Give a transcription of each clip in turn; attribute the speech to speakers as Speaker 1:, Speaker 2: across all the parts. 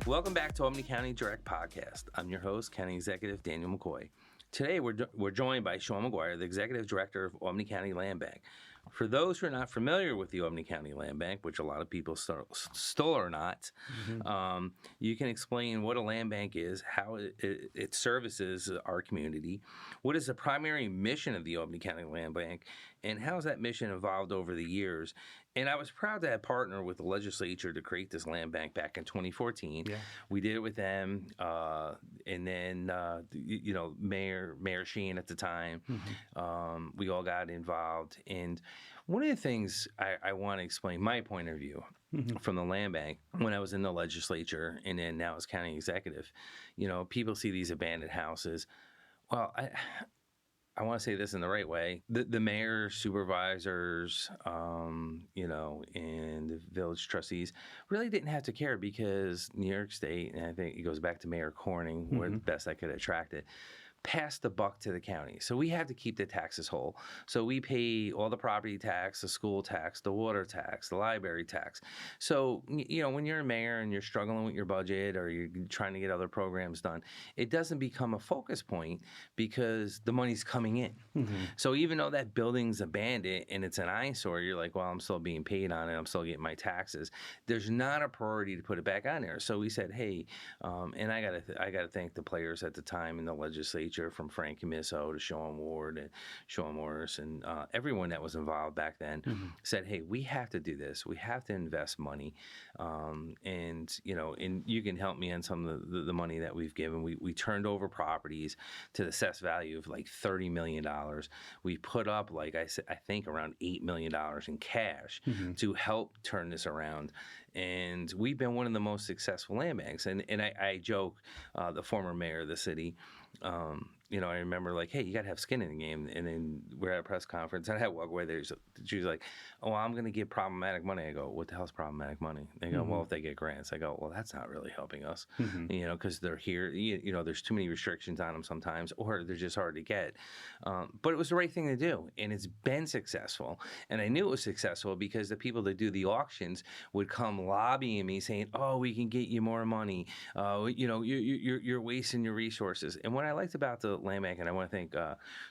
Speaker 1: Welcome back to Albany County Direct Podcast. I'm your host, County Executive Daniel McCoy. Today, we're joined by Sean Maguire, the Executive Director of Albany County Land Bank. For those who are not familiar with the Albany County Land Bank, which a lot of people still are not, you can explain what a land bank is, how it services our community, what is the primary mission of the Albany County Land Bank, and how has that mission evolved over the years. And I was proud to have partnered with the legislature to create this land bank back in 2014. Yeah. We did it with them, and then Mayor Sheehan at the time. We all got involved. And one of the things I want to explain, my point of view from the land bank, when I was in the legislature and then now as county executive, people see these abandoned houses. Well, I want to say this in the right way. The mayor, supervisors, and the village trustees really didn't have to care because New York State, and I think it goes back to Mayor Corning, where the best I could attract it, pass the buck to the county. So we have to keep the taxes whole. So we pay all the property tax, the school tax, the water tax, the library tax. So, when you're a mayor and you're struggling with your budget or you're trying to get other programs done, it doesn't become a focus point because the money's coming in. So even though that building's abandoned and it's an eyesore, you're like, well, I'm still being paid on it. I'm still getting my taxes. There's not a priority to put it back on there. So we said, hey, and I gotta thank the players at the time in the legislature, from Frank Camiso to Sean Ward and Sean Morris and everyone that was involved back then said, hey, we have to do this. We have to invest money. And you can help me on some of the money that we've given. We turned over properties to the assessed value of like $30 million. We put up, like I said, I think around $8 million in cash to help turn this around. And we've been one of the most successful land banks. And I joke, the former mayor of the city, I remember like, hey, you got to have skin in the game. And then we're at a press conference, and I walk away there. She was like, oh, I'm going to give problematic money. I go, what the hell's problematic money? They go, well, if they get grants. I go, well, that's not really helping us, because they're here. There's too many restrictions on them sometimes, or they're just hard to get. But it was the right thing to do, and it's been successful. And I knew it was successful because the people that do the auctions would come lobbying me saying, oh, we can get you more money. You're wasting your resources. And what I liked about the land bank, and I want to thank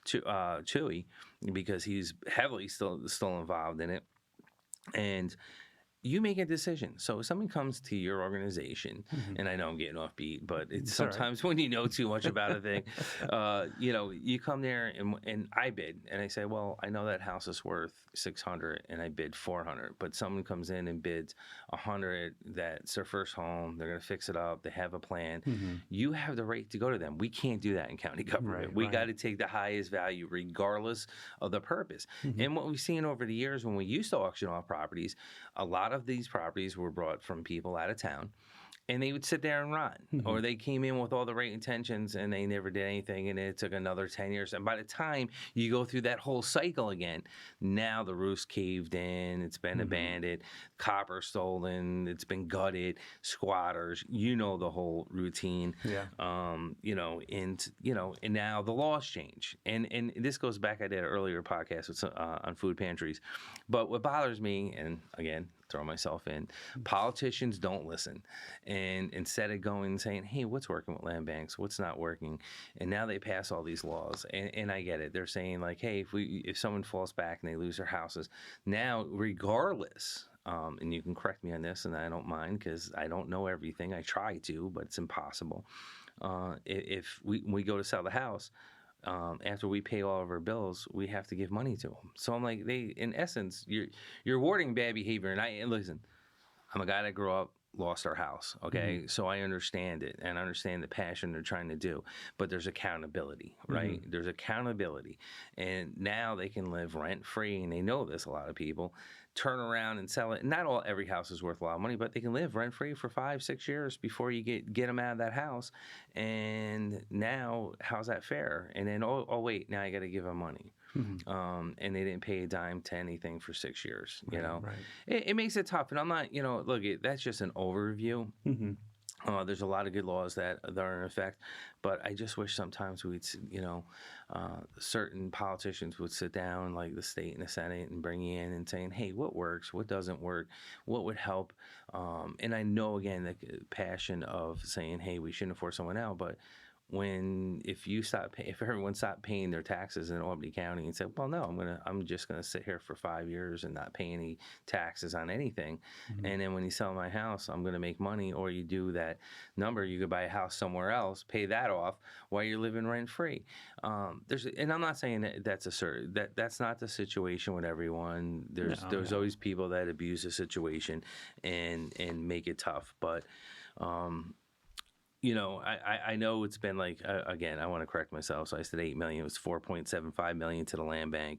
Speaker 1: Chewy, because he's heavily still involved in it, and you make a decision. So if somebody comes to your organization, and I know I'm getting off beat, but it's sometimes when you know too much about a thing, you come there and I bid, and I say, well, I know that house is worth $600, and I bid $400. But someone comes in and bids $100. That's their first home. They're going to fix it up. They have a plan. You have the right to go to them. We can't do that in county government. We got to take the highest value, regardless of the purpose. And what we've seen over the years, when we used to auction off properties, a lot of these properties were brought from people out of town, and they would sit there and rot, or they came in with all the right intentions and they never did anything, and it took another 10 years. And by the time you go through that whole cycle again, now the roof's caved in, it's been abandoned, copper stolen, it's been gutted, squatters, the whole routine. And now the laws change. And this goes back, I did an earlier podcast with, on food pantries. But what bothers me, and again, throw myself in, politicians don't listen. And instead of going and saying, hey, what's working with land banks, what's not working, and now they pass all these laws, and I get it. They're saying like, hey, if someone falls back and they lose their houses, now regardless, and you can correct me on this, and I don't mind because I don't know everything. I try to, but it's impossible. If we go to sell the house, after we pay all of our bills, we have to give money to them. So I'm like, in essence, you're rewarding bad behavior. And listen, I'm a guy that grew up, lost our house, okay? So I understand it, and I understand the passion they're trying to do, but there's accountability, right? There's accountability, and now they can live rent-free, and they know this, a lot of people, turn around and sell it. Not every house is worth a lot of money, but they can live rent-free for 5-6 years before you get them out of that house, and now, how's that fair? And then, oh wait, now I got to give them money. And they didn't pay a dime to anything for 6 years, It makes it tough. And I'm not, look, that's just an overview. There's a lot of good laws that are in effect, but I just wish sometimes certain politicians would sit down, like the state and the Senate, and bring you in and saying, hey, what works, what doesn't work, what would help. And I know, again, the passion of saying, hey, we shouldn't force someone out, but if everyone stopped paying their taxes in Albany County and said, well, no, I'm just gonna sit here for 5 years and not pay any taxes on anything, and then when you sell my house, I'm gonna make money. Or you do that number, you could buy a house somewhere else, pay that off while you're living rent free. And I'm not saying that's not the situation with everyone. There's always people that abuse the situation and make it tough, but. I know it's been like, again, I want to correct myself. So I said $8 million. It was $4.75 million to the land bank.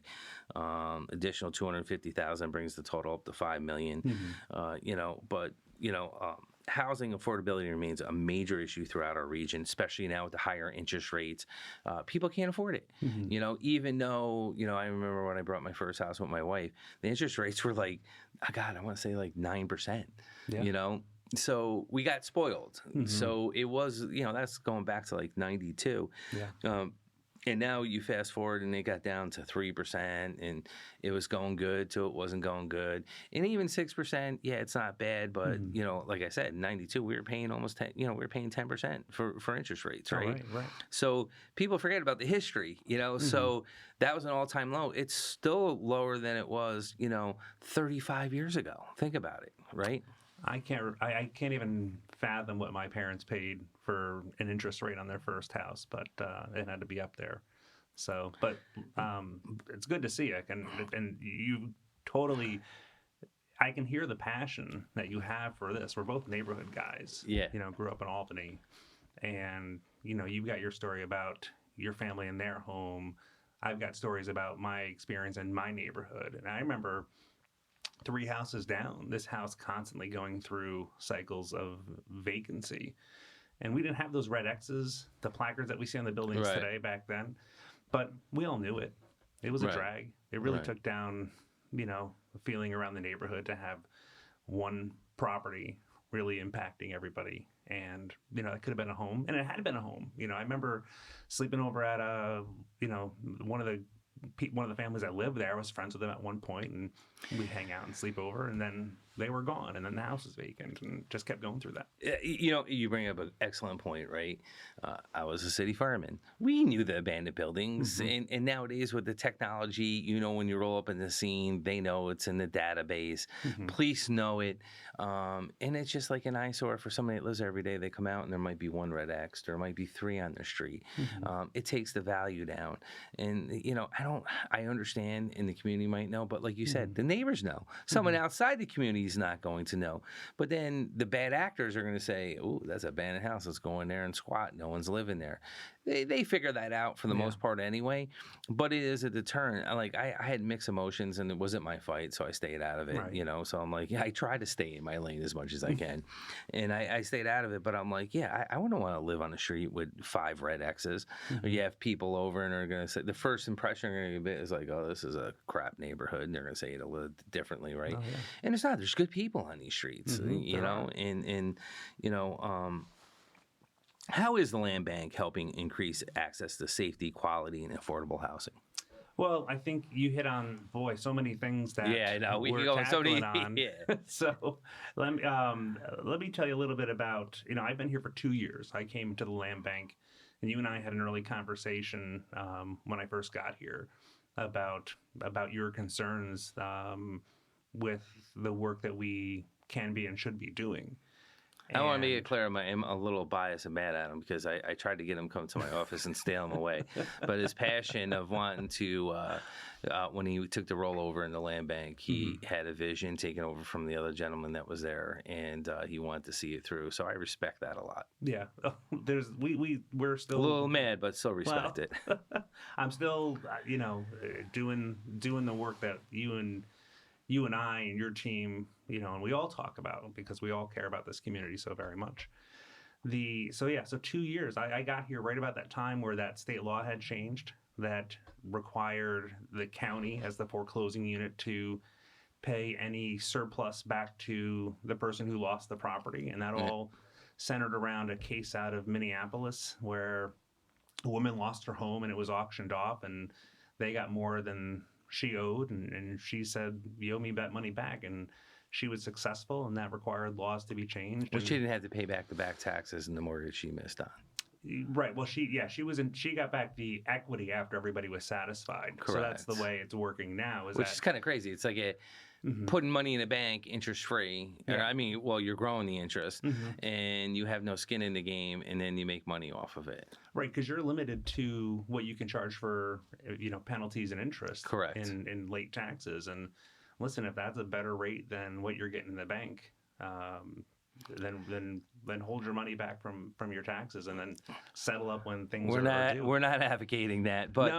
Speaker 1: Additional $250,000 brings the total up to $5 million. Housing affordability remains a major issue throughout our region, especially now with the higher interest rates. People can't afford it. Even though, I remember when I bought my first house with my wife, the interest rates were like, I want to say like 9%, So we got spoiled. So it was, that's going back to like 92. Yeah. And now you fast forward and they got down to 3%, and it was going good till it wasn't going good. And even 6%, yeah, it's not bad, but like I said, in 92 we were paying almost 10, we were paying 10% for interest rates, right? Right. So people forget about the history, So that was an all-time low. It's still lower than it was, 35 years ago. Think about it, right?
Speaker 2: I can't even fathom what my parents paid for an interest rate on their first house, but it had to be up there. So, but it's good to see it, and you totally. I can hear the passion that you have for this. We're both neighborhood guys.
Speaker 1: Yeah.
Speaker 2: Grew up in Albany, and you've got your story about your family and their home. I've got stories about my experience in my neighborhood, and I remember 3 houses down, this house constantly going through cycles of vacancy. And we didn't have those red X's, the placards that we see on the buildings today back then. But we all knew it. It was a drag. It really took down, the feeling around the neighborhood to have one property really impacting everybody. And, it could have been a home. And it had been a home. I remember sleeping over at one of the families that lived there. I was friends with them at one point, and we'd hang out and sleep over, and then they were gone, and then the house was vacant, and just kept going through that.
Speaker 1: You bring up an excellent point, right? I was a city fireman. We knew the abandoned buildings, and nowadays with the technology, when you roll up in the scene, they know it's in the database. Police know it, and it's just like an eyesore for somebody that lives there every day. They come out, and there might be 1 red X, there might be 3 on their street. It takes the value down, and I understand, and the community might know, but like you said, the neighbors know. Someone outside the community is not going to know. But then the bad actors are going to say, oh, that's an abandoned house. Let's go in there and squat. No one's living there. They figure that out for the most part anyway, but it is a deterrent. I had mixed emotions, and it wasn't my fight, so I stayed out of it, So I'm like, I try to stay in my lane as much as I can, and I stayed out of it, but I'm like, I wouldn't want to live on the street with 5 red X's, or you have people over and are going to say, the first impression they're going to get is like, oh, this is a crap neighborhood, and they're going to say it a little differently, right? And it's not. There's good people on these streets, how is the land bank helping increase access to safety, quality, and affordable housing?
Speaker 2: Well, I think you hit on, so many things that we're
Speaker 1: go
Speaker 2: tackling on. So let me tell you a little bit about, I've been here for 2 years. I came to the land bank, and you and I had an early conversation when I first got here about your concerns with the work that we can be and should be doing.
Speaker 1: I want to make it clear, I'm a little biased and mad at him because I tried to get him to come to my office and steal him away. But his passion of wanting to, when he took the rollover in the land bank, he had a vision taken over from the other gentleman that was there, and he wanted to see it through. So I respect that a lot.
Speaker 2: Yeah, we're still
Speaker 1: a little mad, but still respect it.
Speaker 2: I'm still, doing the work that you and I and your team, and we all talk about, because we all care about this community so very much. So 2 years. I got here right about that time where that state law had changed that required the county as the foreclosing unit to pay any surplus back to the person who lost the property, and that all centered around a case out of Minneapolis where a woman lost her home and it was auctioned off, and they got more than she owed, and she said, "You owe me that money back," and she was successful, and that required laws to be changed.
Speaker 1: Well, she didn't have to pay back the back taxes and the mortgage she missed on.
Speaker 2: Right. Well, she got back the equity after everybody was satisfied.
Speaker 1: Correct.
Speaker 2: So that's the way it's working now.
Speaker 1: Which is kind of crazy. It's like putting money in a bank, interest free.
Speaker 2: Yeah.
Speaker 1: I mean, well, you're growing the interest, and you have no skin in the game, and then you make money off of it.
Speaker 2: Right, because you're limited to what you can charge for, penalties and interest.
Speaker 1: Correct.
Speaker 2: In late taxes. And listen, if that's a better rate than what you're getting in the bank, then hold your money back from your taxes, and then settle up when things are due.
Speaker 1: We're not advocating that, but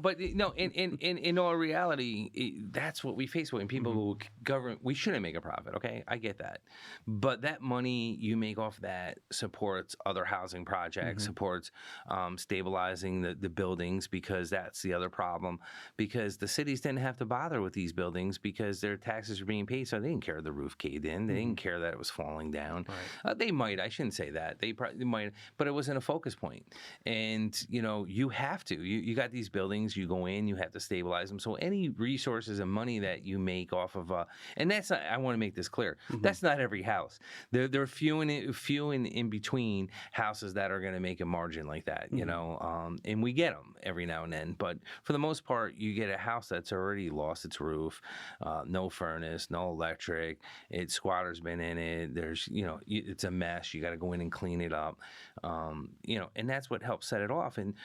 Speaker 1: but in all reality, that's what we face when people who govern. We shouldn't make a profit. Okay, I get that, but that money you make off that supports other housing projects, supports stabilizing the buildings, because that's the other problem. Because the cities didn't have to bother with these buildings because their taxes were being paid, so they didn't care the roof caved in. They didn't care that it was falling down.
Speaker 2: Right.
Speaker 1: They might. I shouldn't say that. They probably might, but it wasn't a focus point. And you have to. You got these buildings. You go in. You have to stabilize them. So any resources and money that you make off of, and that's not, I want to make this clear. That's not every house. There are few in between houses that are going to make a margin like that. And we get them every now and then. But for the most part, you get a house that's already lost its roof, no furnace, no electric. Squatter's been in it. There's, it's a mess. You got to go in and clean it up, and that's what helps set it off. And,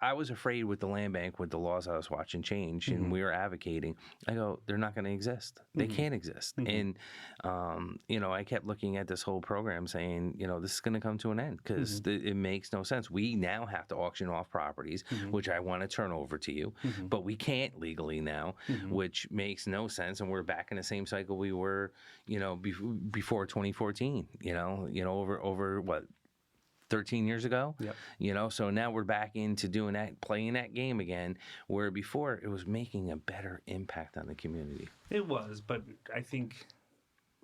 Speaker 1: I was afraid with the land bank, with the laws I was watching change, and we were advocating. I go, they're not going to exist. They can't exist. And, I kept looking at this whole program saying, this is going to come to an end because it makes no sense. We now have to auction off properties, which I want to turn over to you, but we can't legally now, which makes no sense. And we're back in the same cycle we were, before 2014, over what, 13 years ago.
Speaker 2: Yep.
Speaker 1: So now we're back into playing that game again, where before it was making a better impact on the community.
Speaker 2: It was, but I think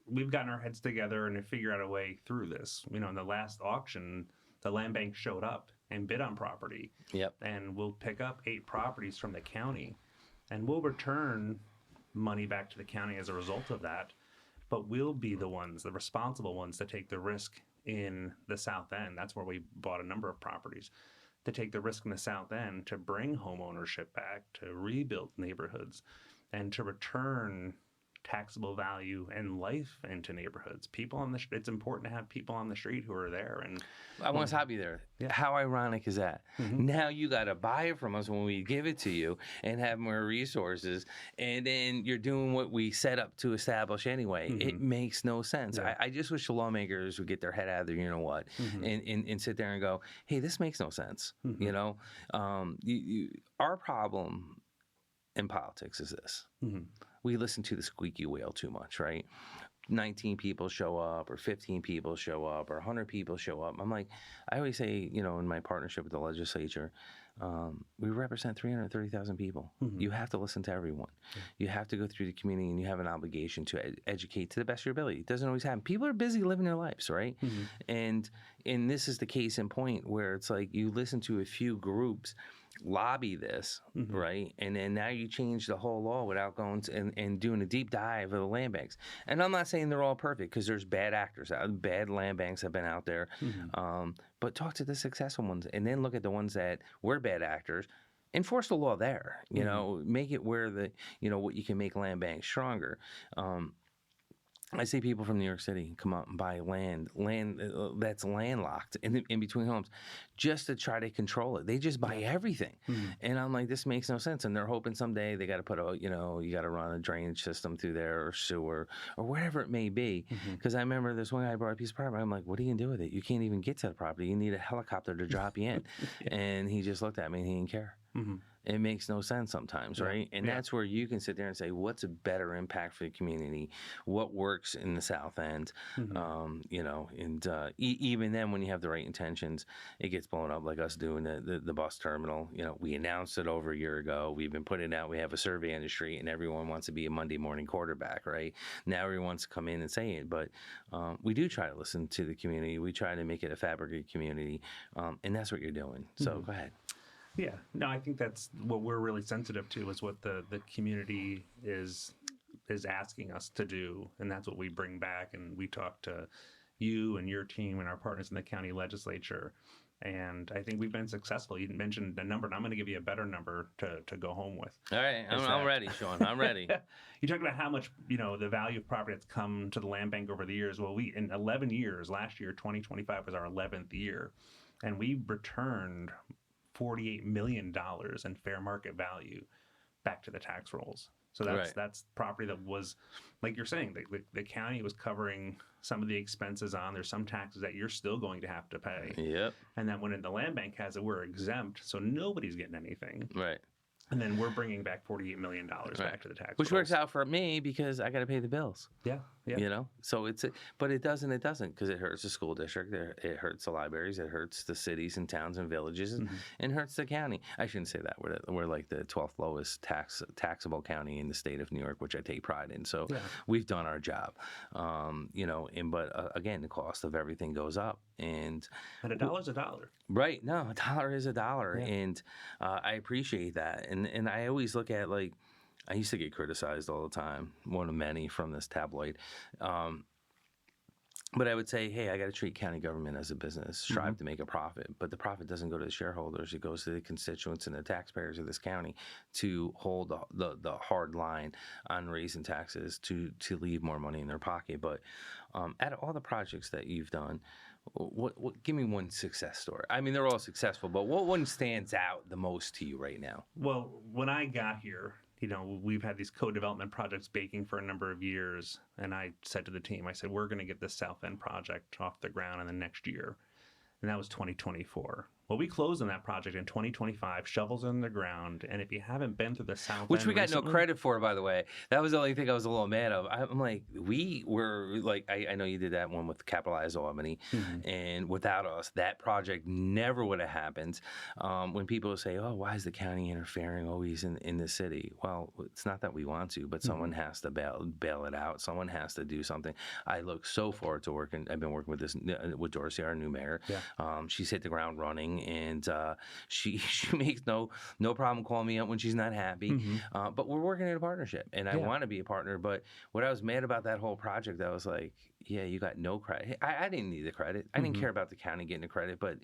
Speaker 2: we've gotten our heads together and figured out a way through this. In the last auction, the land bank showed up and bid on property.
Speaker 1: Yep.
Speaker 2: And we'll pick up 8 properties from the county, and we'll return money back to the county as a result of that. But we'll be the responsible ones to take the risk in the South End. That's where we bought a number of properties, to take the risk in the South End, to bring home ownership back, to rebuild neighborhoods, and to return taxable value and life into neighborhoods. It's important to have people on the street who are there. And
Speaker 1: I want to stop you there.
Speaker 2: Yeah.
Speaker 1: How ironic is that? Now you got to buy it from us when we give it to you and have more resources, and then you're doing what we set up to establish anyway. It makes no sense.
Speaker 2: Yeah.
Speaker 1: I just wish the lawmakers would get their head out of there, and sit there and go, hey, this makes no sense. Our problem in politics is this. We listen to the squeaky wheel too much, right? 19 people show up, or 15 people show up, or 100 people show up. I'm like, I always say, in my partnership with the legislature, we represent 330,000 people. You have to listen to everyone. You have to go through the community, and you have an obligation to educate to the best of your ability. It doesn't always happen. People are busy living their lives, right? And this is the case in point where it's like you listen to a few groups lobby this, right? And then now you change the whole law without going and doing a deep dive of the land banks. And I'm not saying they're all perfect, because there's bad actors out, bad land banks have been out there. But talk to the successful ones, and then look at the ones that were bad actors. Enforce the law there, make it where what you can make land banks stronger. I see people from New York City come out and buy land that's landlocked in between homes, just to try to control it. They just buy everything, and I'm like, this makes no sense. And they're hoping someday they got to put you got to run a drainage system through there, or sewer, or whatever it may be. Because I remember this one guy bought a piece of property. I'm like, what are you gonna do with it? You can't even get to the property. You need a helicopter to drop you in. And he just looked at me and he didn't care.
Speaker 2: Mm-hmm.
Speaker 1: It makes no sense sometimes, right? And that's where you can sit there and say, what's a better impact for the community? What works in the South End? You know, and even then, when you have the right intentions, it gets blown up, like us doing the bus terminal. You know, we announced it over a year ago. We've been putting it out. We have a survey on the street, and everyone wants to be a Monday morning quarterback, right? Now everyone wants to come in and say it, but we do try to listen to the community. We try to make it a fabricated community, and that's what you're doing. So go ahead.
Speaker 2: Yeah, no, I think that's what we're really sensitive to is what the community is asking us to do, and that's what we bring back. And we talk to you and your team and our partners in the county legislature, and I think we've been successful. You mentioned a number, and I'm going to give you a better number to go home with.
Speaker 1: All right, I'm ready, Sean. I'm ready.
Speaker 2: You talked about how much the value of property that's come to the land bank over the years. Well, we in 11 years, last year 2025 was our 11th year, and we returned $48 million in fair market value back to the tax rolls. So that's property that was, like you're saying, the county was covering some of the expenses on. There's some taxes that you're still going to have to pay.
Speaker 1: Yep.
Speaker 2: And then when the land bank has it, we're exempt, so nobody's getting anything.
Speaker 1: Right.
Speaker 2: And then we're bringing back $48 million back to the tax
Speaker 1: Which
Speaker 2: rolls.
Speaker 1: works out for me because I got to pay the bills.
Speaker 2: Yeah.
Speaker 1: You know, so but it doesn't because it hurts the school district, it hurts the libraries, it hurts the cities and towns and villages, and hurts the county. I shouldn't say that. We're like the 12th lowest taxable county in the state of New York, which I take pride in. So we've done our job, you know. But again, the cost of everything goes up, and
Speaker 2: a dollar's a dollar.
Speaker 1: Right? No, a dollar is a dollar, and I appreciate that, and I always look at like. I used to get criticized all the time, one of many from this tabloid. But I would say, hey, I got to treat county government as a business, strive to make a profit. But the profit doesn't go to the shareholders. It goes to the constituents and the taxpayers of this county to hold the hard line on raising taxes to leave more money in their pocket. But out of all the projects that you've done, what give me one success story. I mean, they're all successful, but what one stands out the most to you right now?
Speaker 2: Well, when I got here, we've had these co-development projects baking for a number of years. And I said to the team, we're going to get this South End project off the ground in the next year. And that was 2024. Well, we closed on that project in 2025, shovels in the ground. And if you haven't been through the South
Speaker 1: Which
Speaker 2: End
Speaker 1: we got
Speaker 2: recently,
Speaker 1: no credit for, by the way. That was the only thing I was a little mad of. I'm like, we were like, I know you did that one with Capitalize Albany. And without us, that project never would have happened. When people say, oh, why is the county interfering always in the city? Well, it's not that we want to, but someone has to bail it out. Someone has to do something. I look so forward to working. I've been working with Dorsey, our new mayor. She's hit the ground running, and she makes no problem calling me up when she's not happy. But we're working in a partnership, and I want to be a partner. But what I was mad about that whole project, I was like, yeah, you got no credit. I didn't need the credit. I didn't care about the county getting the credit, but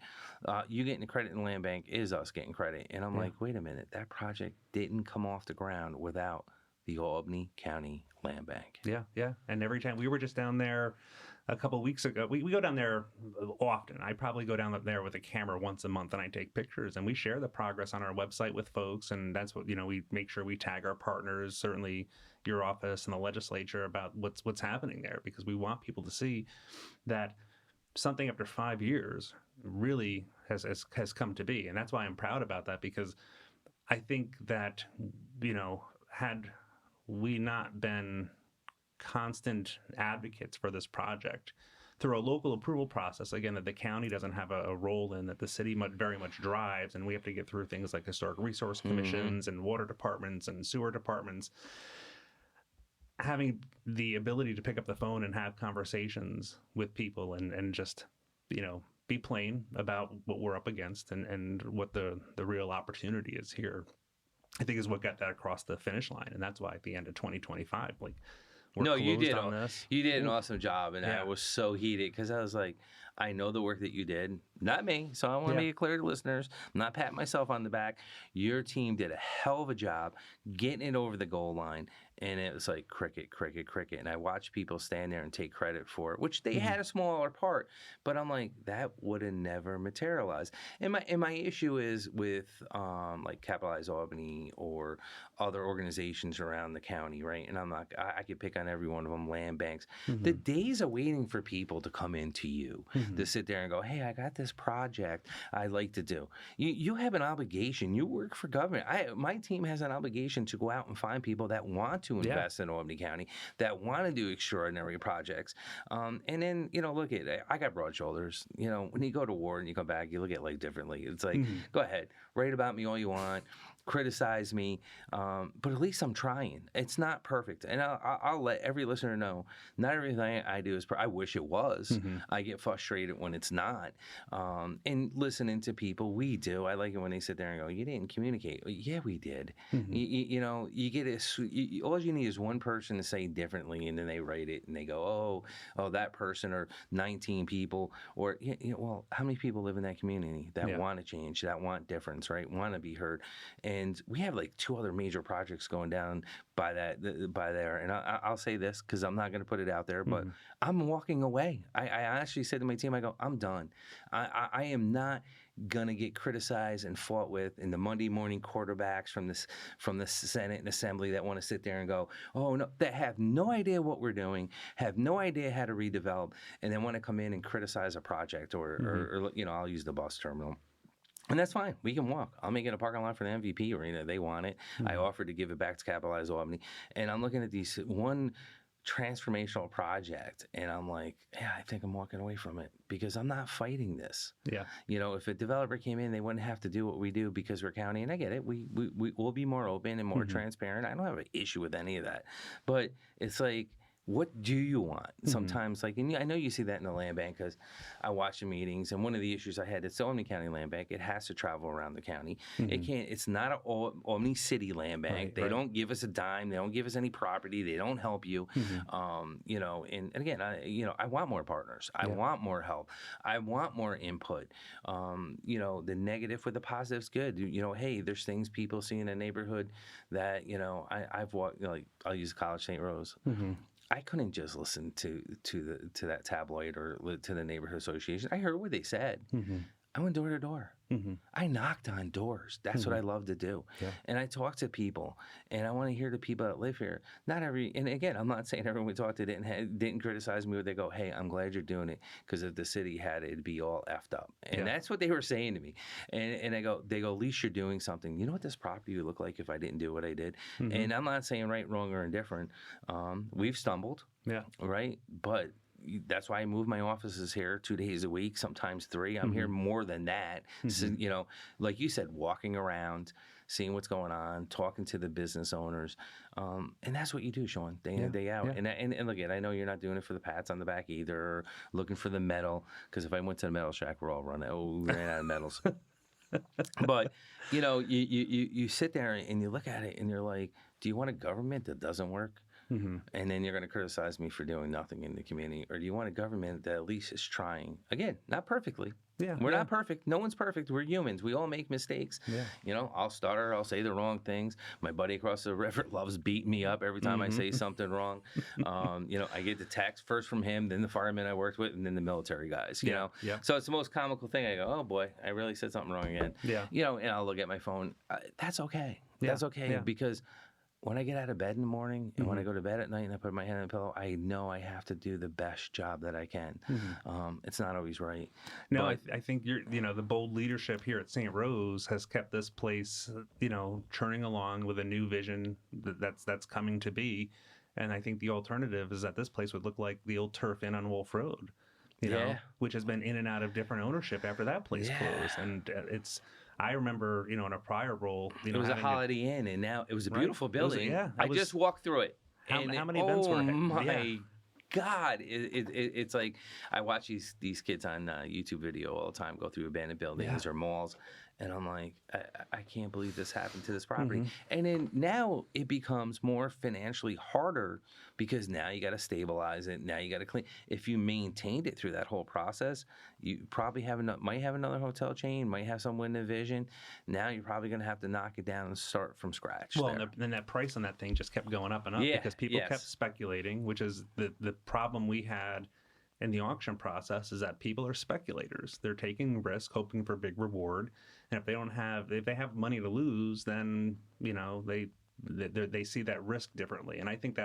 Speaker 1: you getting the credit in the land bank is us getting credit. And I'm like, wait a minute, that project didn't come off the ground without the Albany County Land Bank.
Speaker 2: Yeah. And every time we were just down there a couple of weeks ago, we go down there often. I probably go down there with a camera once a month, and I take pictures, and we share the progress on our website with folks. And that's what, we make sure we tag our partners, certainly your office and the legislature, about what's happening there, because we want people to see that something after 5 years really has come to be. And that's why I'm proud about that, because I think that, had we not been constant advocates for this project through a local approval process, again, that the county doesn't have a role in, that the city very much drives, and we have to get through things like historic resource commissions and water departments and sewer departments. Having the ability to pick up the phone and have conversations with people and just, be plain about what we're up against and what the real opportunity is here, I think is what got that across the finish line. And that's why at the end of 2025,
Speaker 1: you did
Speaker 2: on this.
Speaker 1: You did an awesome job, and I was so heated because I was like, I know the work that you did, not me. So I want to make it clear to listeners, I'm not patting myself on the back. Your team did a hell of a job getting it over the goal line, and it was like cricket. And I watched people stand there and take credit for it, which they had a smaller part, but I'm like, that would have never materialized. And my issue is with like Capitalize Albany or other organizations around the county, right? And I could pick on every one of them, land banks. The days of waiting for people to come into you to sit there and go, hey, I got this project I'd like to do. You have an obligation. You work for government. My team has an obligation to go out and find people that want to invest in Albany County, that want to do extraordinary projects. And then, look at it. I got broad shoulders. When you go to war and you come back, you look at life differently. It's like, go ahead, write about me all you want, criticize me, but at least I'm trying. It's not perfect. And I'll let every listener know, not everything I do is I wish it was. I get frustrated when it's not. And listening to people, we do. I like it when they sit there and go, you didn't communicate. Yeah, we did. You get all you need is one person to say differently, and then they write it and they go, oh, that person, or 19 people, or, well, how many people live in that community that want to change, that want difference, right? Want to be heard. And we have like 2 other major projects going down by there. And I'll say this because I'm not going to put it out there, but I'm walking away. I actually said to my team, I go, I'm done. I am not going to get criticized and fought with in the Monday morning quarterbacks from the Senate and Assembly that want to sit there and go, oh, no, that have no idea what we're doing, have no idea how to redevelop, and then want to come in and criticize a project or I'll use the bus terminal. And that's fine. We can walk. I'll make it a parking lot for the MVP arena. They want it. I offered to give it back to Capitalize Albany. And I'm looking at these one transformational project, and I'm like, yeah, I think I'm walking away from it because I'm not fighting this. Yeah. If a developer came in, they wouldn't have to do what we do because we're county. And I get it. We'll be more open and more transparent. I don't have an issue with any of that. But it's like, what do you want? Sometimes, and I know you see that in the land bank because I watch the meetings, and one of the issues I had, it's the Albany County Land Bank. It has to travel around the county. It's not an Albany City Land Bank. They don't give us a dime. They don't give us any property. They don't help you. And again, I want more partners. I want more help. I want more input. The negative with the positive's good. Hey, there's things people see in a neighborhood that, I've walked, I'll use College St. Rose. I couldn't just listen to that tabloid or to the neighborhood association. I heard what they said. I went door to door. I knocked on doors. That's what I love to do. And I talk to people, and I want to hear the people that live here. And again, I'm not saying everyone we talked to didn't criticize me, or they go, hey, I'm glad you're doing it, because if the city had it, it'd be all effed up. And that's what they were saying to me. And they go, at least you're doing something. You know what this property would look like if I didn't do what I did? And I'm not saying right, wrong, or indifferent. We've stumbled, right? But that's why I move my offices here 2 days a week, sometimes 3. I'm here more than that. So, like you said, walking around, seeing what's going on, talking to the business owners. And that's what you do, Sean, day in and day out. And look, I know you're not doing it for the pats on the back either, or looking for the medal, because if I went to the medal shack, we're all running. Oh, we ran out of medals. But, you sit there and you look at it and you're like, do you want a government that doesn't work? And then you're going to criticize me for doing nothing in the community? Or do you want a government that at least is trying? Again, not perfectly. We're not perfect. No one's perfect. We're humans. We all make mistakes. I'll stutter. I'll say the wrong things. My buddy across the river loves beating me up every time I say something wrong. I get the text first from him, then the firemen I worked with, and then the military guys. So it's the most comical thing. I go, oh boy, I really said something wrong again. And I'll look at my phone. That's okay. That's okay, because when I get out of bed in the morning and when I go to bed at night and I put my head on the pillow, I know I have to do the best job that I can. It's not always right.
Speaker 2: No, I think the bold leadership here at St. Rose has kept this place, churning along with a new vision that's coming to be. And I think the alternative is that this place would look like the old Turf Inn on Wolf Road, which has been in and out of different ownership after that place closed. And I remember, in a prior role,
Speaker 1: it was a Holiday Inn, and now it was a beautiful building. I just walked through it.
Speaker 2: How many events were it?
Speaker 1: Oh my God! It's like I watch these kids on YouTube video all the time go through abandoned buildings or malls, and I'm like, I can't believe this happened to this property. And then now it becomes more financially harder because now you got to stabilize it. Now you got to clean. If you maintained it through that whole process, you probably might have another hotel chain, might have someone in the vision. Now you're probably going to have to knock it down and start from scratch.
Speaker 2: Well, and then that price on that thing just kept going up and up because people kept speculating, which is the problem we had in the auction process, is that people are speculators. They're taking risk, hoping for big reward. And if they have money to lose, then they see that risk differently. And I think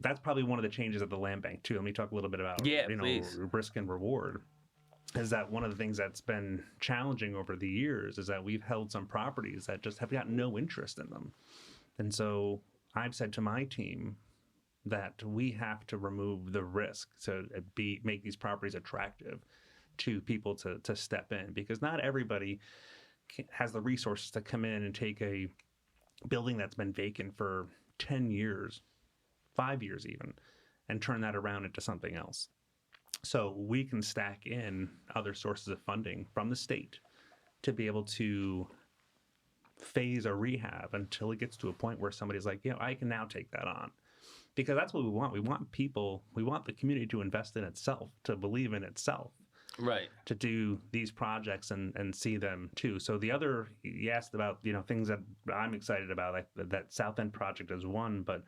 Speaker 2: that's probably one of the changes at the land bank too. Let me talk a little bit about
Speaker 1: please.
Speaker 2: risk and reward. Is that one of the things that's been challenging over the years is that we've held some properties that just have got no interest in them. And so I've said to my team that we have to remove the risk to make these properties attractive to people to step in, because not everybody has the resources to come in and take a building that's been vacant for 10 years, 5 years even, and turn that around into something else. So we can stack in other sources of funding from the state to be able to phase a rehab until it gets to a point where somebody's like, I can now take that on. Because that's what we want. We want the community to invest in itself, to believe in itself.
Speaker 1: Right.
Speaker 2: To do these projects and see them too. So you asked about, things that I'm excited about, like that South End project is one, but,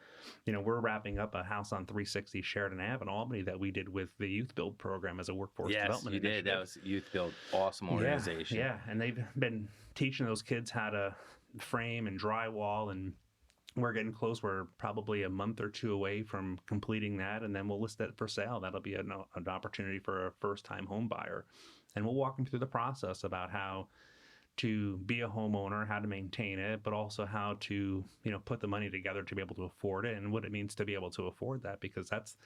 Speaker 2: we're wrapping up a house on 360 Sheridan Ave in Albany that we did with the Youth Build program as a workforce development initiative.
Speaker 1: That was Youth Build. Awesome organization.
Speaker 2: Yeah. And they've been teaching those kids how to frame and drywall, and we're getting close. We're probably a month or two away from completing that, and then we'll list it for sale. That'll be an opportunity for a first-time home buyer. And we'll walk them through the process about how to be a homeowner, how to maintain it, but also how to, put the money together to be able to afford it and what it means to be able to afford that, because that's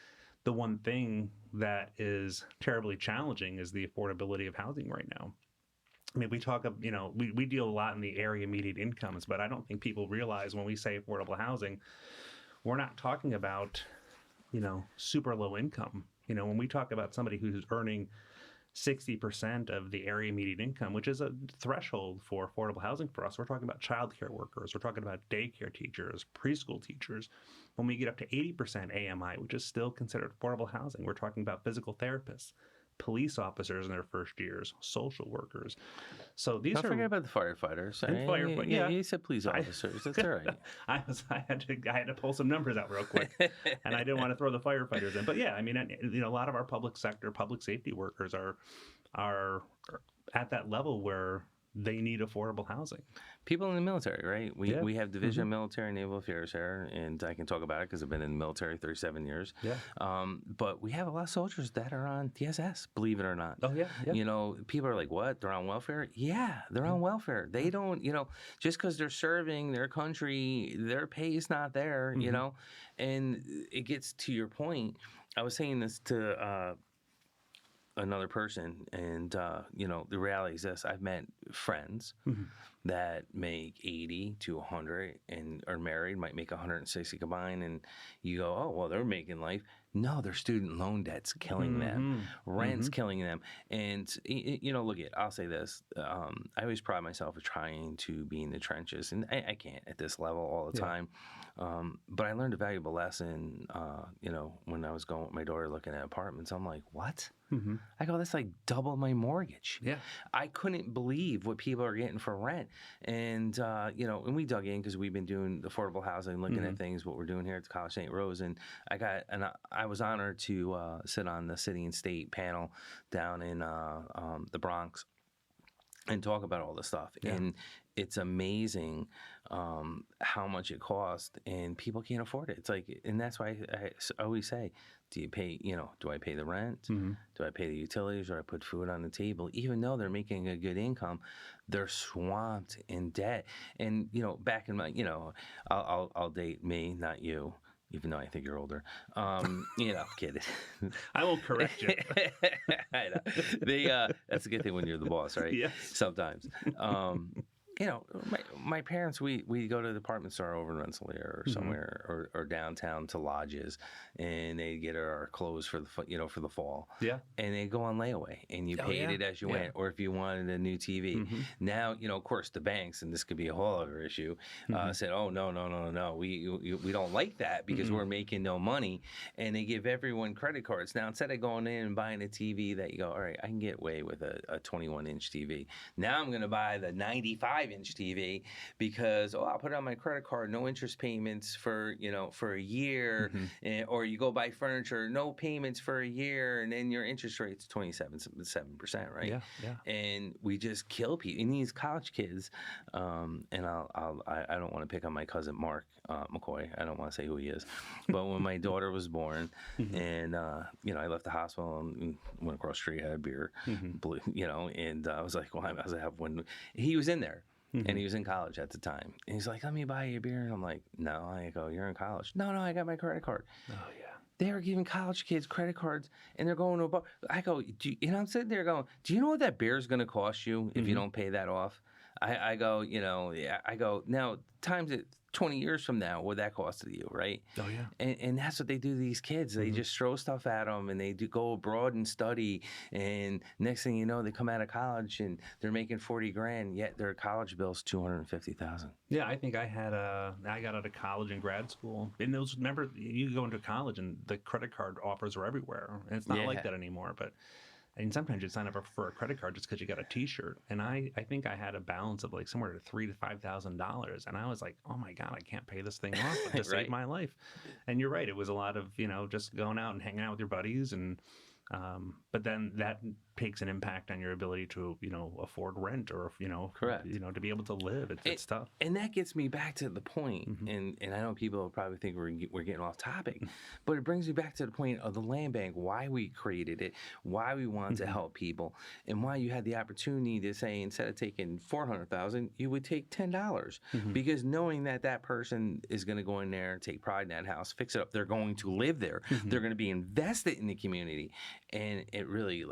Speaker 2: the one thing that is terribly challenging is the affordability of housing right now. I mean, we talk, we deal a lot in the area median incomes, but I don't think people realize when we say affordable housing, we're not talking about, super low income. When we talk about somebody who's earning 60% of the area median income, which is a threshold for affordable housing for us, we're talking about childcare workers, we're talking about daycare teachers, preschool teachers. When we get up to 80% AMI, which is still considered affordable housing, we're talking about physical therapists, police officers in their first years, social workers. So these
Speaker 1: Don't forget about the firefighters.
Speaker 2: Yeah,
Speaker 1: you said police officers. That's all right.
Speaker 2: I had to pull some numbers out real quick, and I didn't want to throw the firefighters in. But yeah, I mean, a lot of our public sector, public safety workers are at that level where they need affordable housing.
Speaker 1: People in the military, right? We have Division of Military and Naval Affairs here, and I can talk about it because I've been in the military 37 years.
Speaker 2: Yeah.
Speaker 1: But we have a lot of soldiers that are on DSS, believe it or not.
Speaker 2: Oh, yeah.
Speaker 1: People are like, what? They're on welfare? Yeah, they're on welfare. They don't, just because they're serving their country, their pay is not there, and it gets to your point. I was saying this to another person, and the reality is this: I've met friends that make 80 to 100 and are married, might make 160 combined, and you go, oh well, they're making life. No, their student loan debt's killing them, rent's killing them, and look at. I'll say this: I always pride myself of trying to be in the trenches, and I can't at this level all the time. But I learned a valuable lesson, when I was going with my daughter looking at apartments. I'm like, what? I go, that's like double my mortgage.
Speaker 2: Yeah.
Speaker 1: I couldn't believe what people are getting for rent. And, and we dug in because we've been doing affordable housing, looking at things, what we're doing here at the College St. Rose. And I was honored to sit on the City and State panel down in the Bronx and talk about all this stuff. Yeah. And it's amazing how much it costs, and people can't afford it. It's like, and that's why I always say, do you pay, do I pay the rent? Do I pay the utilities, or I put food on the table? Even though they're making a good income, they're swamped in debt. And, back in my, I'll date me, not you. Even though I think you're older, kidding.
Speaker 2: I will correct you.
Speaker 1: I know. That's a good thing when you're the boss, right?
Speaker 2: Yes.
Speaker 1: Sometimes. My parents, we go to the department store over in Rensselaer or somewhere, or downtown to lodges, and they get our clothes for the fall. Yeah. And they go on layaway, and you paid it as you went, or if you wanted a new TV. Now, of course, the banks, and this could be a whole other issue, said, oh, no, we don't like that because we're making no money, and they give everyone credit cards. Now, instead of going in and buying a TV that you go, all right, I can get away with a 21-inch TV. Now I'm going to buy the 95 5-inch TV because I'll put it on my credit card, no interest payments for for a year, or you go buy furniture, no payments for a year, and then your interest rate's 27%, right?
Speaker 2: Yeah.
Speaker 1: And we just kill people. And these college kids, and I don't want to pick on my cousin Mark McCoy. I don't want to say who he is, but when my daughter was born, and I left the hospital and went across the street, had a beer, and I was like, well, I was have one. He was in there. And he was in college at the time. And he's like, let me buy you a beer. And I'm like, no. I go, you're in college. No, I got my credit card.
Speaker 2: Oh, yeah.
Speaker 1: They are giving college kids credit cards, and they're going to a bar. I go, I'm sitting there going, do you know what that beer is going to cost you if you don't pay that off? I go, I go, now, times it 20 years from now, what that cost to you, right?
Speaker 2: Oh, yeah.
Speaker 1: And that's what they do to these kids. They just throw stuff at them, and they do go abroad and study. And next thing you know, they come out of college, and they're making $40,000, yet their college bill's $250,000.
Speaker 2: Yeah, I think I got out of college and grad school. And remember, you go into college, and the credit card offers are everywhere. And it's not like that anymore, but... And sometimes you sign up for a credit card just because you got a T-shirt. And I think I had a balance of like somewhere to $3,000 to $5,000, and I was like, oh my God, I can't pay this thing off to save my life. And you're right, it was a lot of just going out and hanging out with your buddies, and but then that takes an impact on your ability to afford rent or
Speaker 1: correct,
Speaker 2: to be able to live. It's tough.
Speaker 1: And that gets me back to the point, and I know people probably think we're getting off topic, but it brings me back to the point of the land bank, why we created it, why we wanted to help people, and why you had the opportunity to say, instead of taking $400,000, you would take $10, because knowing that person is going to go in there, take pride in that house, fix it up, they're going to live there, they're going to be invested in the community, and it really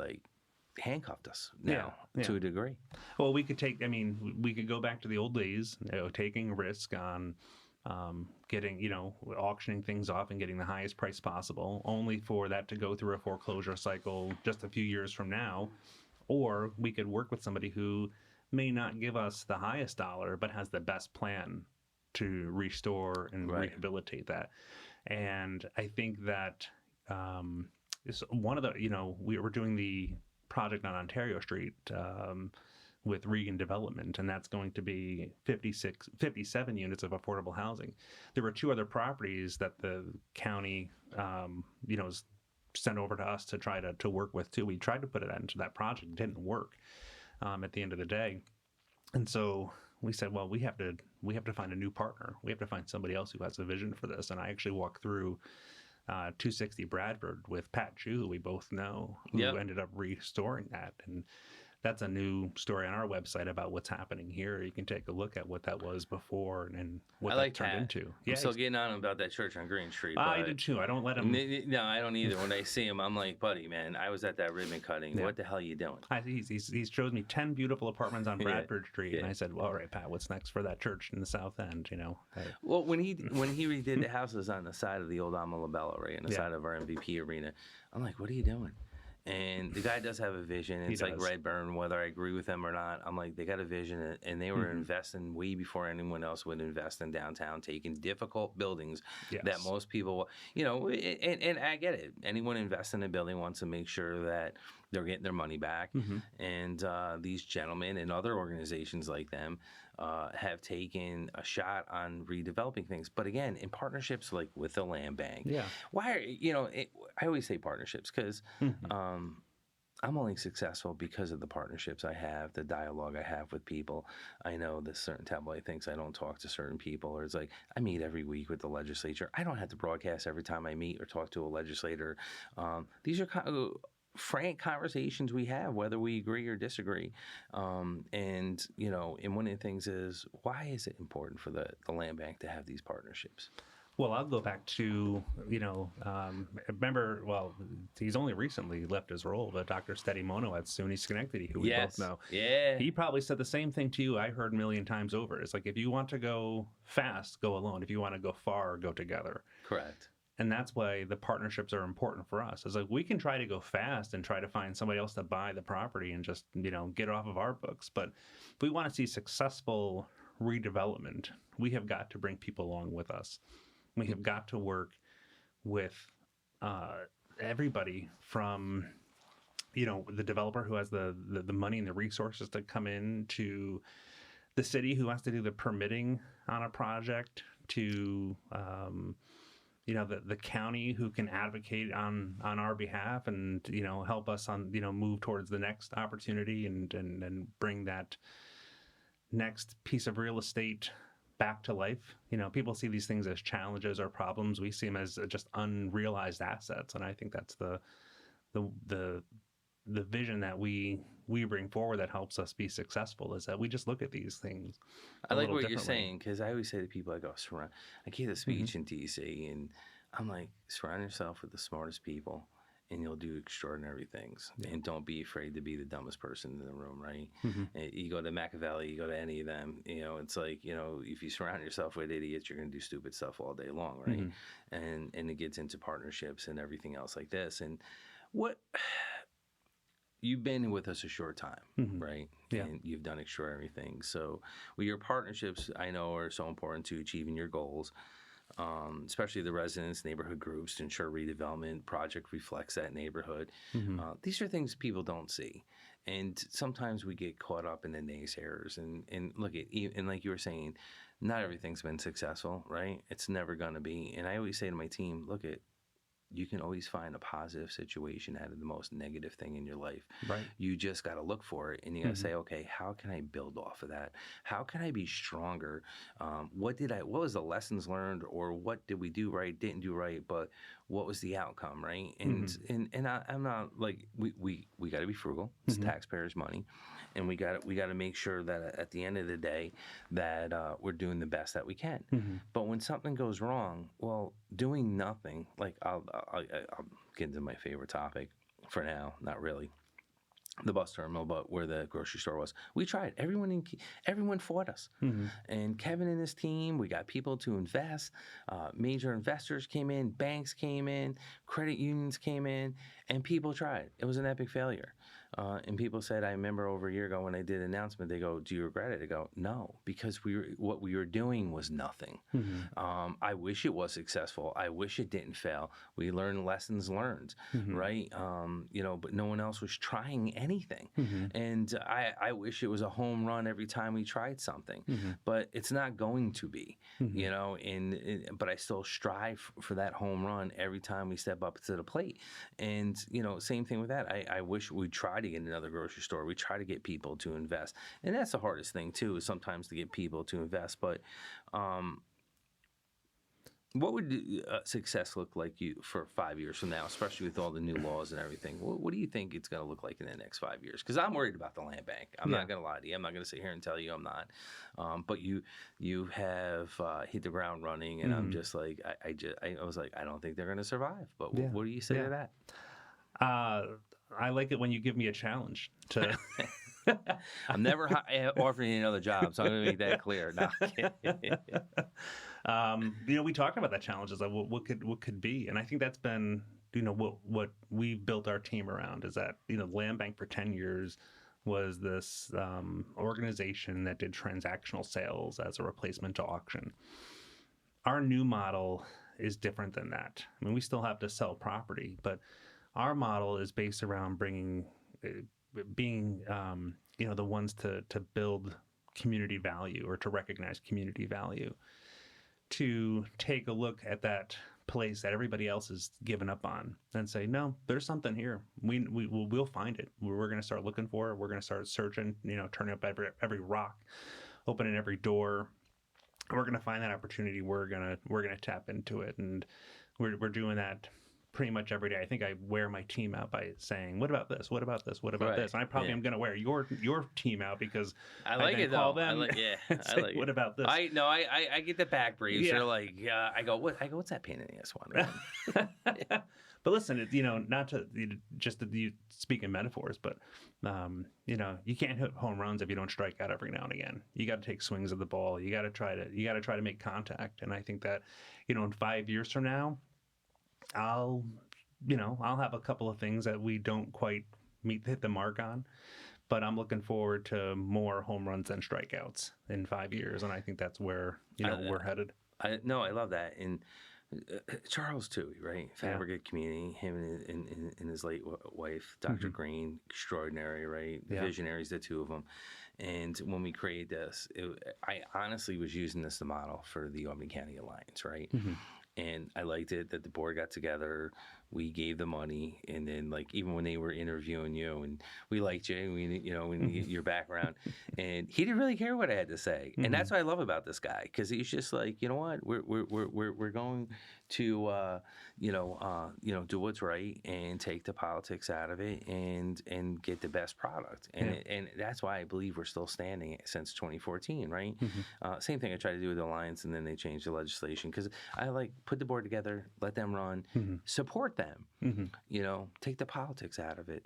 Speaker 1: handcuffed us now to a degree.
Speaker 2: Well, we could go back to the old days, taking risk on getting, auctioning things off and getting the highest price possible, only for that to go through a foreclosure cycle just a few years from now. Or we could work with somebody who may not give us the highest dollar, but has the best plan to restore and rehabilitate that. And I think that is one of the, we were doing the project on Ontario Street with Regan Development, and that's going to be 57 units of affordable housing. There were 2 other properties that the county, sent over to us to try to work with too. We tried to put it into that project. It didn't work at the end of the day. And so we said, well, we have to find a new partner. We have to find somebody else who has a vision for this. And I actually walked through 260 Bradford with Pat Chu, who we both know, who ended up restoring that. And that's a new story on our website about what's happening here. You can take a look at what that was before and what that turned into.
Speaker 1: I'm still getting on him about that church on Green Street.
Speaker 2: I did too. I don't let him.
Speaker 1: No, I don't either. When I see him, I'm like, buddy, man, I was at that ribbon cutting. Yeah. What the hell are you doing?
Speaker 2: He's showed me 10 beautiful apartments on Bradford Street, and I said, well, all right, Pat, what's next for that church in the South End?
Speaker 1: Well, when he redid the houses on the side of the old Ama Labella, right, on the side of our MVP arena, I'm like, what are you doing? And the guy does have a vision. It's like Redburn, whether I agree with him or not. I'm like, they got a vision, and they were investing way before anyone else would invest in downtown, taking difficult buildings that most people, and I get it. Anyone investing in a building wants to make sure that they're getting their money back. And these gentlemen and other organizations like them have taken a shot on redeveloping things. But again, in partnerships like with the land bank. Yeah. Why are, I always say partnerships because I'm only successful because of the partnerships I have, the dialogue I have with people. I know this certain tabloid thinks I don't talk to certain people, or it's like I meet every week with the legislature. I don't have to broadcast every time I meet or talk to a legislator. These are frank conversations we have, whether we agree or disagree. And one of the things is, why is it important for the land bank to have these partnerships?
Speaker 2: Well, I'll go back to, remember, well, he's only recently left his role, but Dr. Steady Mono at SUNY Schenectady, who we both know. Yeah. He probably said the same thing to you. I heard a million times over. It's like, if you want to go fast, go alone. If you want to go far, go together. Correct. And that's why the partnerships are important for us. It's like, we can try to go fast and try to find somebody else to buy the property and just, get it off of our books. But if we want to see successful redevelopment, we have got to bring people along with us. We have got to work with everybody from, the developer who has the money and the resources to come in to the city who has to do the permitting on a project to the county who can advocate on our behalf and help us on move towards the next opportunity and bring that next piece of real estate back to life. People see these things as challenges or problems. We see them as just unrealized assets, and I think that's the vision that we bring forward that helps us be successful, is that we just look at these things
Speaker 1: I like what you're saying, because I always say to people, I go, I gave a speech in DC, and I'm like, surround yourself with the smartest people, and you'll do extraordinary things. Yeah. And don't be afraid to be the dumbest person in the room, right? You go to Machiavelli, you go to any of them, it's like, if you surround yourself with idiots, you're going to do stupid stuff all day long, right? And it gets into partnerships and everything else like this. And you've been with us a short time, right?
Speaker 2: Yeah.
Speaker 1: And you've done extraordinary things. So your partnerships, I know, are so important to achieving your goals, especially the residents, neighborhood groups, to ensure redevelopment project reflects that neighborhood. These are things people don't see. And sometimes we get caught up in the naysayers. And look, and like you were saying, not everything's been successful, right? It's never going to be. And I always say to my team, look, you can always find a positive situation out of the most negative thing in your life.
Speaker 2: Right.
Speaker 1: You just got to look for it, and you got to say, okay, how can I build off of that? How can I be stronger? What was the lessons learned, or what did we do right, didn't do right, but what was the outcome, right? And I'm not like, we got to be frugal. It's taxpayers' money, and we got to make sure that at the end of the day that we're doing the best that we can. But when something goes wrong, well, doing nothing, like I'll get into my favorite topic for now, not really, the bus terminal, but where the grocery store was. We tried. Everyone fought us. And Kevin and his team, we got people to invest. Major investors came in, banks came in, credit unions came in, and people tried. It was an epic failure. And people said, I remember over a year ago when I did an announcement, they go, do you regret it? I go, no, because what we were doing was nothing. I wish it was successful. I wish it didn't fail. We learned lessons learned, right? But no one else was trying anything. And I wish it was a home run every time we tried something, but it's not going to be, but I still strive for that home run every time we step up to the plate. And, same thing with that. I wish we tried to get another grocery store. We try to get people to invest. And that's the hardest thing, too, is sometimes to get people to invest. But what would success look like for 5 years from now, especially with all the new laws and everything? What do you think it's going to look like in the next 5 years? Because I'm worried about the land bank. I'm not going to lie to you. I'm not going to sit here and tell you I'm not. But you have hit the ground running, and I'm just like, I was like, I don't think they're going to survive. But what do you say to that?
Speaker 2: I like it when you give me a challenge to.
Speaker 1: I'm never offering you another job, so I'm going to make that clear. No.
Speaker 2: We talked about that challenge, is like what could be, and I think that's been what we've built our team around, is that Land Bank for 10 years was this organization that did transactional sales as a replacement to auction. Our new model is different than that. I mean, we still have to sell property, but our model is based around being the ones to build community value, or to recognize community value, to take a look at that place that everybody else has given up on and say, no, there's something here. We'll find it. We're going to start looking for it. We're going to start searching, turning up every rock, opening every door. We're going to find that opportunity. We're going to tap into it. And we're doing that pretty much every day. I think I wear my team out by saying, what about this? What about this? What about this? And I probably am going to wear your team out, because
Speaker 1: I like it though.
Speaker 2: Them what about this?
Speaker 1: I get the back briefs. Yeah. They're like, I go, what's that pain in the ass one?
Speaker 2: But listen, not to just you speak in metaphors, but you can't hit home runs if you don't strike out every now and again. You got to take swings of the ball. You got to try to make contact. And I think that, in 5 years from now, I'll have a couple of things that we don't quite hit the mark on, but I'm looking forward to more home runs than strikeouts in 5 years, and I think that's where we're headed. I
Speaker 1: love that. And Charles too, right? Fabricate Community, him and his late wife, Dr. Green, extraordinary, right? Visionaries, the two of them. And when we created this, I honestly was using this as the model for the Albany County Alliance, right? And I liked it that the board got together, we gave the money, and then like even when they were interviewing you, and we liked you, your background, and he didn't really care what I had to say, and that's what I love about this guy, because he's just like, you know what, we're going to do what's right and take the politics out of it and get the best product, and that's why I believe we're still standing since 2014, right? Same thing I tried to do with the Alliance, and then they changed the legislation, because I like put the board together, let them run, support them, take the politics out of it,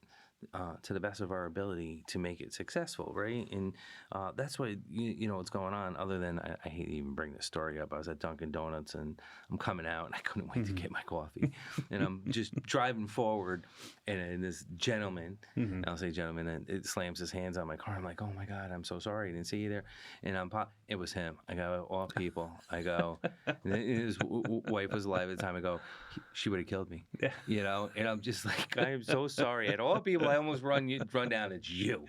Speaker 1: to the best of our ability to make it successful, right? And that's what, what's going on, other than, I hate to even bring this story up. I was at Dunkin' Donuts, and I'm coming out, and I couldn't wait to get my coffee. And I'm just driving forward, and this gentleman, I'll say gentleman, and it slams his hands on my car. I'm like, oh my God, I'm so sorry, I didn't see you there. And it was him. I go, all people. I go, and his wife was alive at the time. I go, she would have killed me. And I'm just like, I am so sorry. At all people, I almost run down. It's you,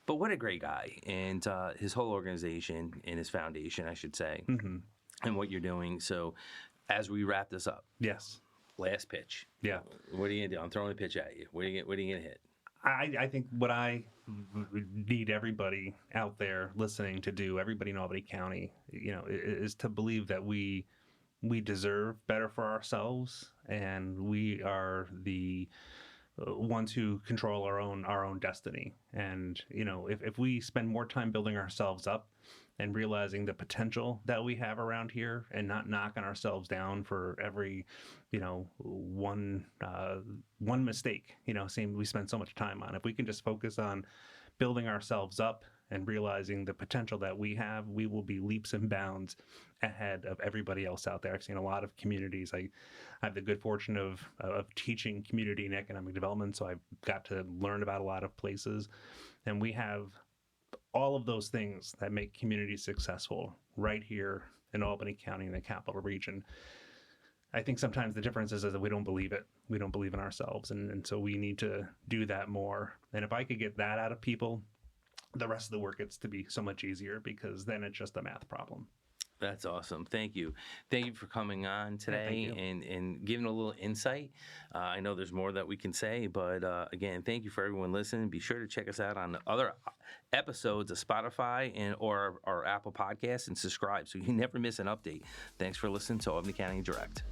Speaker 1: but what a great guy, and his whole organization and his foundation, I should say, and what you're doing. So, as we wrap this up, last pitch. What are you gonna do? I'm throwing a pitch at you. What are you gonna hit?
Speaker 2: I think what I need everybody out there listening to do, everybody in Albany County, is to believe that we deserve better for ourselves, and we are the ones who control our own destiny. And if we spend more time building ourselves up and realizing the potential that we have around here, and not knocking ourselves down for every one mistake we spend so much time on, if we can just focus on building ourselves up and realizing the potential that we have, we will be leaps and bounds ahead of everybody else out there. I've seen a lot of communities. I have the good fortune of teaching community and economic development, so I've got to learn about a lot of places. And we have all of those things that make communities successful right here in Albany County, in the capital region. I think sometimes the difference is that we don't believe it. We don't believe in ourselves. And so we need to do that more. And if I could get that out of people, the rest of the work gets to be so much easier, because then it's just a math problem.
Speaker 1: That's awesome. Thank you. Thank you for coming on today and giving a little insight. I know there's more that we can say, but again, thank you for everyone listening. Be sure to check us out on the other episodes of Spotify or our Apple Podcasts, and subscribe so you never miss an update. Thanks for listening to Albany County Direct.